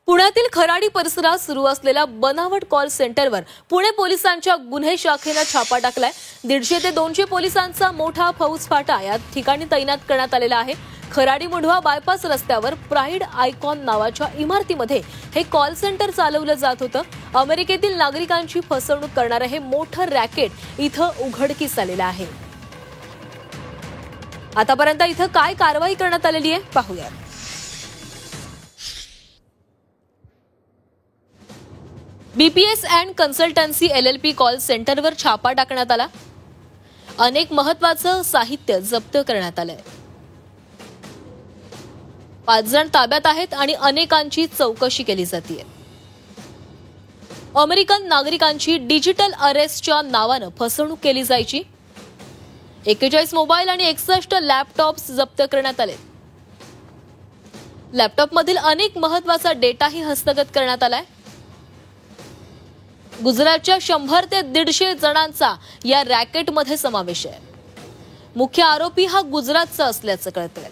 पुण्यातील खराडी परिसरात सुरू असलेल्या बनावट कॉल सेंटरवर पुणे पोलिसांच्या गुन्हे शाखेने छापा टाकलाय। 150 ते 200 पोलिसांचा मोठा फौजफाटा या ठिकाणी तैनात करण्यात आलेला आहे। खराडी मुढवा बायपास रस्त्यावर प्राइड आयकॉन नावाच्या इमारतीमध्ये हे कॉल सेंटर चालवलं जात होतं। अमेरिकेतील नागरिकांची फसवणूक करणारे हे मोठं रॅकेट इथं उघडकीस आलेलं आहे। आतापर्यंत इथं काय कारवाई करण्यात आलेली आहे पाहूया। BPS and consultancy LLP call सेंटरवर छापा टाकण्यात आला। अनेक महत्त्वाचं साहित्य जप्त करण्यात आलंय। 5 जण ताब्यात आहेत आणि अनेकांची चौकशी केली जाते। अमेरिकन नागरिकांची डिजिटल अरेस्टच्या नावानं फसवणूक केली जायची। 41 मोबाईल आणि 61 लॅपटॉप्स जप्त करण्यात आले। लॅपटॉपमधील अनेक महत्त्वाचा डेटाही हस्तगत करण्यात आलाय। गुजरातच्या 100 ते 150 जणांचा या रॅकेटमध्ये समावेश आहे। मुख्य आरोपी हा गुजरातचा असल्याचं कळतंय।